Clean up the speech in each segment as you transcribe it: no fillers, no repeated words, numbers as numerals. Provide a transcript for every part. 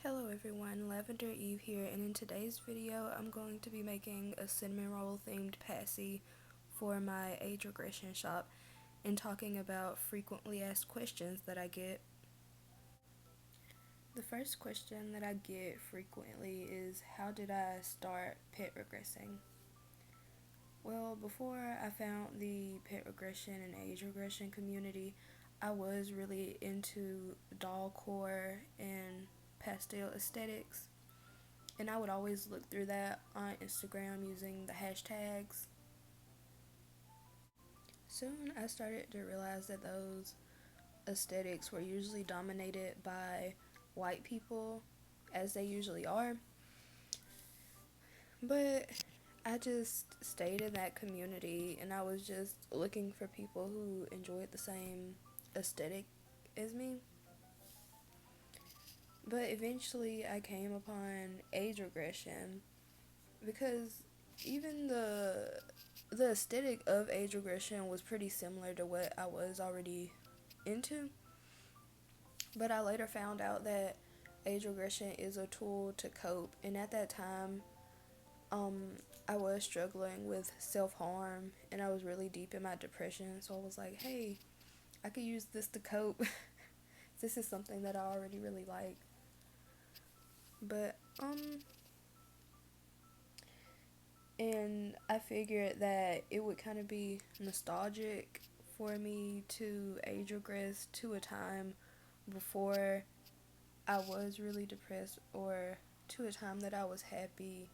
Hello everyone, Lavender Eve here, and in today's video I'm going to be making a cinnamon roll themed passy for my age regression shop and talking about frequently asked questions that I get. The first question that I get frequently is, how did I start pet regressing? Well, before I found the pet regression and age regression community, I was really into doll core and pastel aesthetics, and I would always look through that on Instagram using the hashtags. Soon I started to realize that those aesthetics were usually dominated by white people, as they usually are, but I just stayed in that community and I was just looking for people who enjoyed the same aesthetic as me. But eventually I came upon age regression because even the aesthetic of age regression was pretty similar to what I was already into. But I later found out that age regression is a tool to cope, and at that time, I was struggling with self-harm and I was really deep in my depression, so I was like, hey, I could use this to cope. This is something that I already really like. But and I figured that it would kind of be nostalgic for me to age regress to a time before I was really depressed, or to a time that I was happy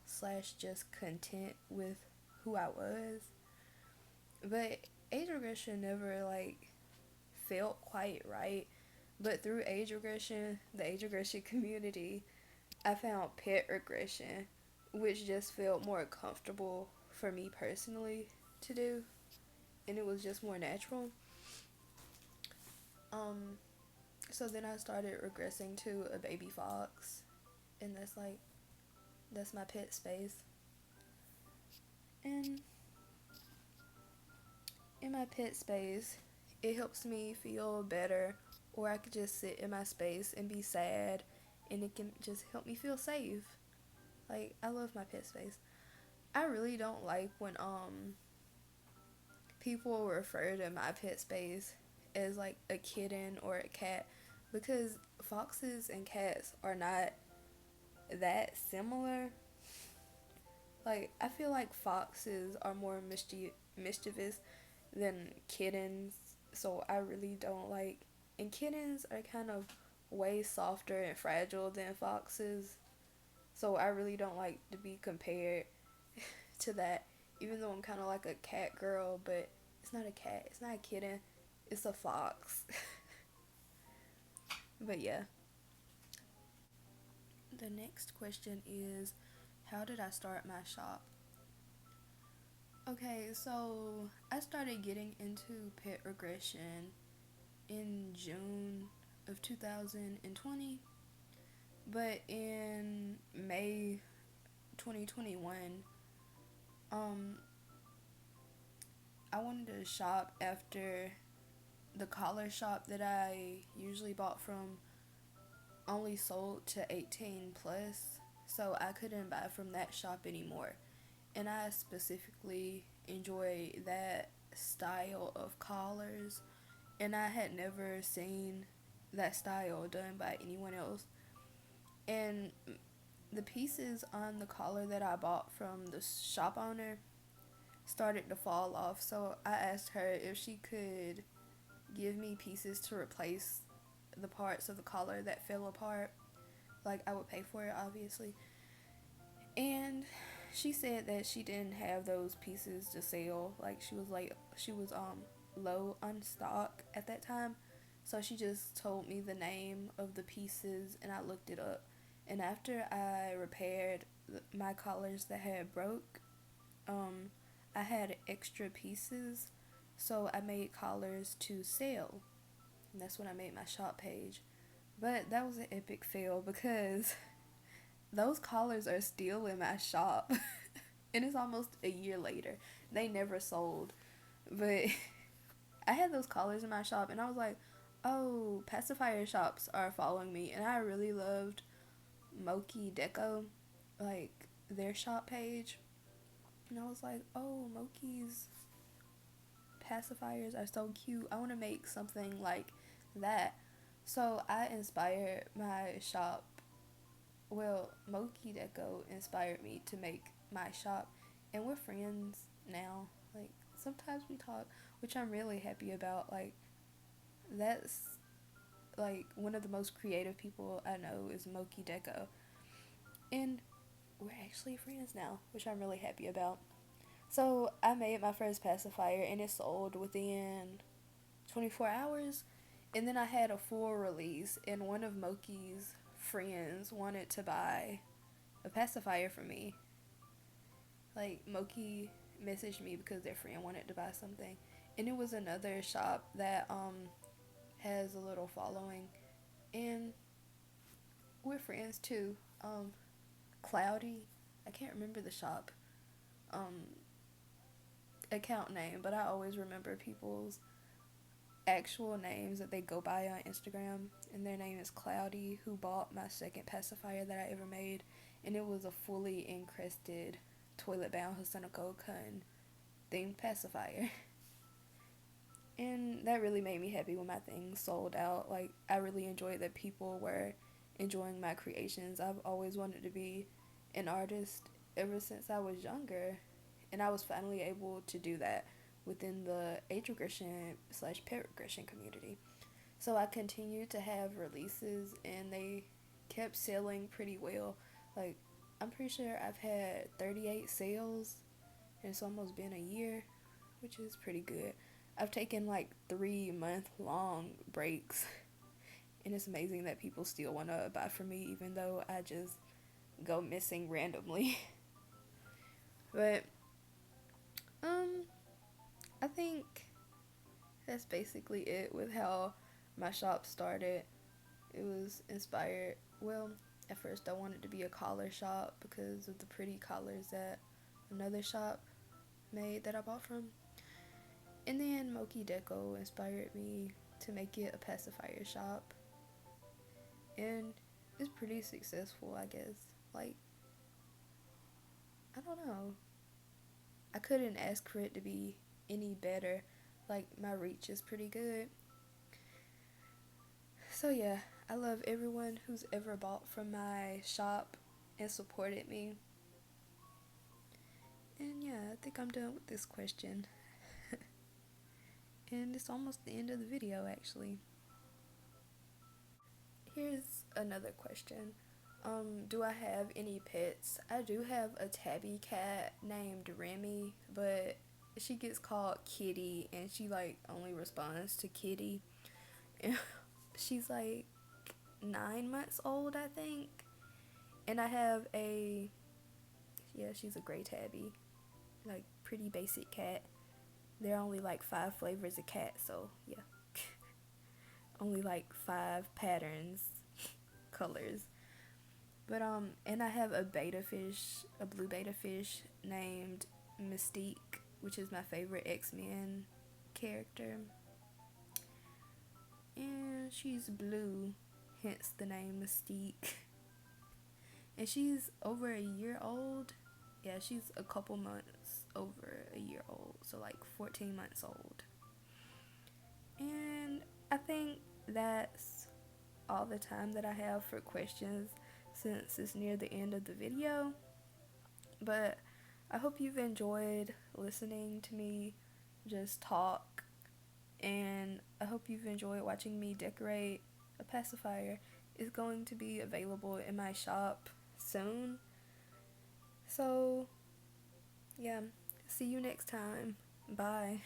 slash just content with who I was. But age regression never felt quite right. But through age regression, the age regression community, I found pet regression, which just felt more comfortable for me personally to do, and it was just more natural. Um, so then I started regressing to a baby fox, and that's my pet space. And in my pet space, it helps me feel better, or I could just sit in my space and be sad, and it can just help me feel safe. Like, I love my pet space. I really don't like when people refer to my pet space as like a kitten or a cat, because foxes and cats are not that similar. Like, I feel like foxes are more mischievous than kittens, so I really don't like. And kittens are kind of way softer and fragile than foxes, so I really don't like to be compared to that. Even though I'm kind of like a cat girl, but it's not a cat, it's not a kitten, it's a fox. But yeah. The next question is, how did I start my shop? Okay, so I started getting into pet regression in June of 2020, but in May 2021, um, I wanted to shop after the collar shop that I usually bought from only sold to 18 plus, so I couldn't buy from that shop anymore. And I specifically enjoy that style of collars, and I had never seen that style done by anyone else. And the pieces on the collar that I bought from the shop owner started to fall off, so I asked her if she could give me pieces to replace the parts of the collar that fell apart. Like, I would pay for it, obviously. And she said that she didn't have those pieces to sell. Like, she was low on stock at that time. So she just told me the name of the pieces and I looked it up. And after I repaired my collars that had broke, um I had extra pieces. So I made collars to sell. And that's when I made my shop page. But that was an epic fail because those collars are still in my shop. And it's almost a year later. They never sold. But I had those collars in my shop, and I was like, oh, pacifier shops are following me, and I really loved mokkedeco, like their shop page, and I was like, oh, Moki's pacifiers are so cute. I want to make something like that. So I inspired my shop. Well, mokkedeco inspired me to make my shop, and we're friends now. Like sometimes we talk, which I'm really happy about. Like that's like one of the most creative people I know is mokkedeco, and we're actually friends now, which I'm really happy about. So I made my first pacifier and it sold within 24 hours. And then I had a full release, and one of Moki's friends wanted to buy a pacifier for me. Like, Moki messaged me because their friend wanted to buy something. And it was another shop that has a little following. And we're friends too. Cloudy, I can't remember the shop account name, but I always remember people's actual names that they go by on Instagram, and their name is Cloudy, who bought my second pacifier that I ever made, and it was a fully encrusted toilet bound Hosenoko Kun themed pacifier. And that really made me happy when my things sold out. Like, I really enjoyed that people were enjoying my creations. I've always wanted to be an artist ever since I was younger, and I was finally able to do that within the age regression slash pet regression community. So I continued to have releases, and they kept selling pretty well. Like, I'm pretty sure I've had 38 sales, and it's almost been a year, which is pretty good. I've taken like 3 month long breaks, and it's amazing that people still want to buy from me even though I just go missing randomly. But I think that's basically it with how my shop started. It was inspired, well, at first I wanted to be a collar shop because of the pretty collars that another shop made that I bought from. And then mokkedeco inspired me to make it a pacifier shop. And it's pretty successful, I guess. Like, I don't know. I couldn't ask for it to be any better. Like, my reach is pretty good. So yeah, I love everyone who's ever bought from my shop and supported me. And yeah, I think I'm done with this question. And it's almost the end of the video, actually. Here's another question. Do I have any pets? I do have a tabby cat named Remy, but she gets called Kitty, and she like only responds to Kitty. And she's like 9 months old, I think. And I have she's a gray tabby, like pretty basic cat. There are only like 5 flavors of cat, so yeah. Only like 5 patterns, colors. But and I have a beta fish, a blue beta fish named Mystique, which is my favorite X-Men character. And she's blue, hence the name Mystique. And she's over a year old. Yeah, she's a couple months over a year old, so like 14 months old. And I think that's all the time that I have for questions since it's near the end of the video. But I hope you've enjoyed listening to me just talk, and I hope you've enjoyed watching me decorate a pacifier. It's going to be available in my shop soon. So, yeah, see you next time. Bye.